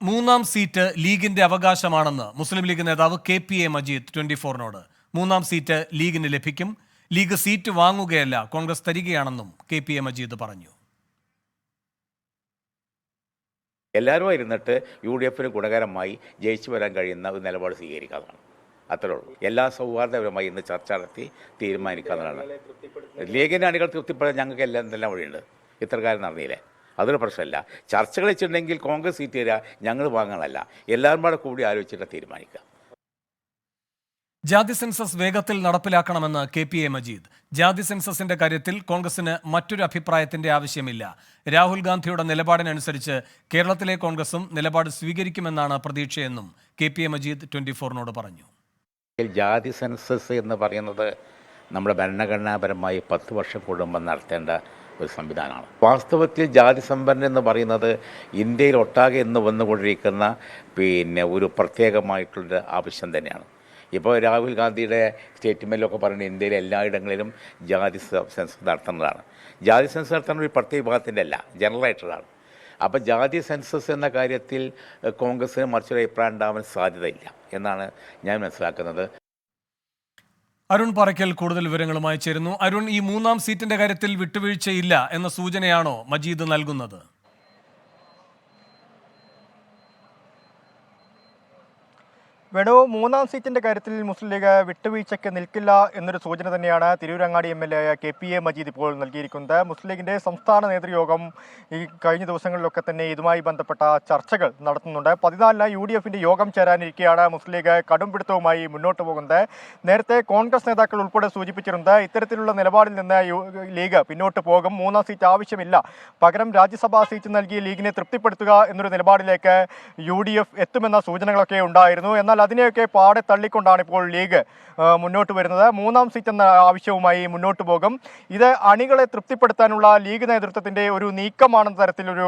മൂന്നാം സീറ്റ് ലീഗിന്റെ അവകാശമാണെന്ന് മുസ്ലിം ലീഗ് നേതാവ് KPA മജീദ് 24-നോട്. മൂന്നാം സീറ്റ് ലീഗിന് ലഭിക്കും. ലീഗ് സീറ്റ് വാങ്ങുകയല്ല, കോൺഗ്രസ് തരികയാണെന്നും KPA മജീദ് പറഞ്ഞു. എല്ലാവരും ഇരുന്നിട്ട് UDF-ന് ഗുണകരമായി ജയിച്ചു വരാൻ കഴിയുന്ന ഒരു നിലപാട് സ്വീകരിക്കാതാണ്. അത്രേ ഉള്ളൂ. എല്ലാ സൗഹാർദ്ദപരമായി ഇന്ന് ചർച്ച നടത്തി തീരുമാനിക്കാവുന്നതാണ്. ലീഗിൻ്റെ അണികൾ തൃപ്തിപ്പെടാൻ ഞങ്ങൾക്ക് എന്തെല്ലാം വഴിയുണ്ട്. ഇത്രകാലം നടന്നില്ലേ, അതൊരു പ്രശ്നമല്ല. ചർച്ചകൾ വെച്ചിട്ടുണ്ടെങ്കിൽ കോൺഗ്രസ് സീറ്റ് തരിക, ഞങ്ങൾ വാങ്ങാനല്ല, എല്ലാവരും കൂടി ആലോചിച്ചിട്ട് തീരുമാനിക്കുക. ജാതി സെൻസസ് വേഗത്തിൽ നടപ്പിലാക്കണമെന്ന് KPA മജീദ്. ജാതി സെൻസസിന്റെ കാര്യത്തിൽ കോൺഗ്രസിന് മറ്റൊരു അഭിപ്രായത്തിന്റെ ആവശ്യമില്ല. രാഹുൽ ഗാന്ധിയുടെ നിലപാടിനനുസരിച്ച് കേരളത്തിലെ കോൺഗ്രസും നിലപാട് സ്വീകരിക്കുമെന്നാണ് പ്രതീക്ഷയെന്നും KPA മജീദ് 24-നോട് പറഞ്ഞു. ജാതി സെൻസസ് എന്ന് പറയുന്നത് നമ്മുടെ ഭരണഘടനാപരമായി 10 വർഷം കൂടുമ്പോൾ നടത്തേണ്ട ഒരു സംവിധാനമാണ്. വാസ്തവത്തിൽ ജാതി സംവരണം എന്ന് പറയുന്നത് ഇന്ത്യയിൽ ഒട്ടാകെ ഇന്ന് വന്നുകൊണ്ടിരിക്കുന്ന ഒരു പ്രത്യേകമായിട്ടുള്ള ആവശ്യം തന്നെയാണ്. ഇപ്പോൾ രാഹുൽ ഗാന്ധിയുടെ സ്റ്റേറ്റ്മെൻറ്റിലൊക്കെ പറയുന്നത് ഇന്ത്യയിലെ എല്ലായിടങ്ങളിലും ജാതി സെൻസസ് നടത്തുന്നതാണ്. ജാതി സെൻസസ് നടത്തുന്ന ഒരു പ്രത്യേക വിഭാഗത്തിൻ്റെ അല്ല, ജനറലായിട്ടുള്ളതാണ്. അപ്പോൾ ജാതി സെൻസസ് എന്ന കാര്യത്തിൽ കോൺഗ്രസിന് മറിച്ചൊരു അഭിപ്രായം ഉണ്ടാവാൻ സാധ്യതയില്ല എന്നാണ് ഞാൻ മനസ്സിലാക്കുന്നത്. അരുൺ പറക്കൽ കൂടുതൽ വിവരങ്ങളുമായി ചേരുന്നു. അരുൺ, ഈ മൂന്നാം സീറ്റിന്റെ കാര്യത്തിൽ വിട്ടുവീഴ്ചയില്ല എന്ന സൂചനയാണോ മജീദ് നൽകുന്നത്? വേണു, മൂന്നാം സീറ്റിന്റെ കാര്യത്തിൽ മുസ്ലിം ലീഗ് വിട്ടുവീഴ്ചയ്ക്ക് നിൽക്കില്ല എന്നൊരു സൂചന തന്നെയാണ് തിരൂരങ്ങാടി MLA KPA മജീദ് ഇപ്പോൾ നൽകിയിരിക്കുന്നത്. മുസ്ലിം ലീഗിന്റെ സംസ്ഥാന നേതൃയോഗം ഈ കഴിഞ്ഞ ദിവസങ്ങളിലൊക്കെ തന്നെ ഇതുമായി ബന്ധപ്പെട്ട ചർച്ചകൾ നടത്തുന്നുണ്ട്. 14-ന് UDF-ന്റെ യോഗം ചേരാനിരിക്കെയാണ് മുസ്ലിം ലീഗ് കടുംപിടുത്തവുമായി മുന്നോട്ട് പോകുന്നത്. നേരത്തെ കോൺഗ്രസ് നേതാക്കൾ ഉൾപ്പെടെ സൂചിപ്പിച്ചിട്ടുണ്ട്, ഇത്തരത്തിലുള്ള നിലപാടിൽ നിന്ന് ലീഗ് പിന്നോട്ട് പോകും, മൂന്നാം സീറ്റ് ആവശ്യമില്ല, പകരം രാജ്യസഭാ സീറ്റ് നൽകി ലീഗിനെ തൃപ്തിപ്പെടുത്തുക എന്നൊരു നിലപാടിലേക്ക് UDF എത്തുമെന്ന സൂചനകളൊക്കെ ഉണ്ടായിരുന്നു. എന്നാൽ അതിനെയൊക്കെ പാടെ തള്ളിക്കൊണ്ടാണ് ഇപ്പോൾ ലീഗ് മുന്നോട്ട് വരുന്നത്. മൂന്നാം സീറ്റ് എന്ന ആവശ്യവുമായി മുന്നോട്ട് പോകും. ഇത് അണികളെ തൃപ്തിപ്പെടുത്താനുള്ള ലീഗ് നേതൃത്വത്തിൻ്റെ ഒരു നീക്കമാണെന്ന തരത്തിലൊരു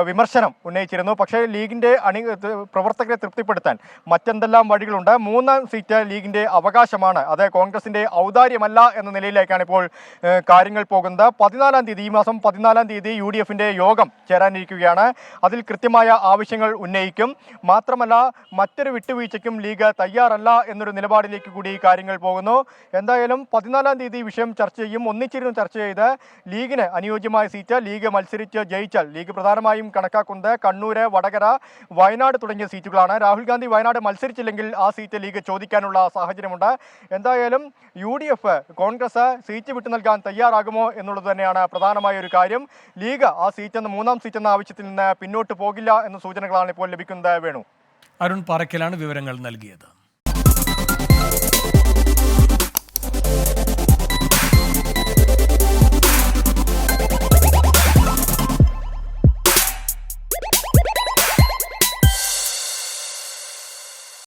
വിമർശനം ഉന്നയിച്ചിരുന്നു. പക്ഷേ ലീഗിൻ്റെ പ്രവർത്തകരെ തൃപ്തിപ്പെടുത്താൻ മറ്റെന്തെല്ലാം വഴികളുണ്ട്. മൂന്നാം സീറ്റ് ലീഗിൻ്റെ അവകാശമാണ്, അത് കോൺഗ്രസിൻ്റെ ഔദാര്യമല്ല എന്ന നിലയിലേക്കാണ് ഇപ്പോൾ കാര്യങ്ങൾ പോകുന്നത്. 14-ാം തീയതി, ഈ മാസം 14-ാം തീയതി UDF-ന്റെ യോഗം ചേരാനിരിക്കുകയാണ്. അതിൽ കൃത്യമായ ആവശ്യങ്ങൾ ഉന്നയിക്കും. മാത്രമല്ല, മറ്റൊരു വിട്ടുവീഴ്ചയ്ക്കും ലീഗ് തയ്യാറല്ല എന്നൊരു നിലപാടിലേക്ക് കൂടി കാര്യങ്ങൾ പോകുന്നു. എന്തായാലും 14-ാം തീയതി വിഷയം ചർച്ച ചെയ്യും. ഒന്നിച്ചിരുന്ന് ചർച്ച ചെയ്ത് ലീഗിന് അനുയോജ്യമായ സീറ്റ് ലീഗ് മത്സരിച്ച് ജയിച്ചാൽ, ലീഗ് പ്രധാനമായും കണക്കാക്കുന്നത് കണ്ണൂര്, വടകര, വയനാട് തുടങ്ങിയ സീറ്റുകളാണ്. രാഹുൽ ഗാന്ധി വയനാട് മത്സരിച്ചില്ലെങ്കിൽ ആ സീറ്റ് ലീഗ് ചോദിക്കാനുള്ള സാഹചര്യമുണ്ട്. എന്തായാലും UDF കോൺഗ്രസ് സീറ്റ് വിട്ടു നൽകാൻ തയ്യാറാകുമോ എന്നുള്ളത് തന്നെയാണ് പ്രധാനമായ ഒരു കാര്യം. ലീഗ് ആ സീറ്റ് മൂന്നാം സീറ്റ് എന്ന ആവശ്യത്തിൽ നിന്ന് പിന്നോട്ട് പോകില്ല എന്ന സൂചനകളാണ് ഇപ്പോൾ ലഭിക്കുന്നത്. വേണു, അരുൺ പറക്കലാണ് വിവരങ്ങൾ നൽകിയത്.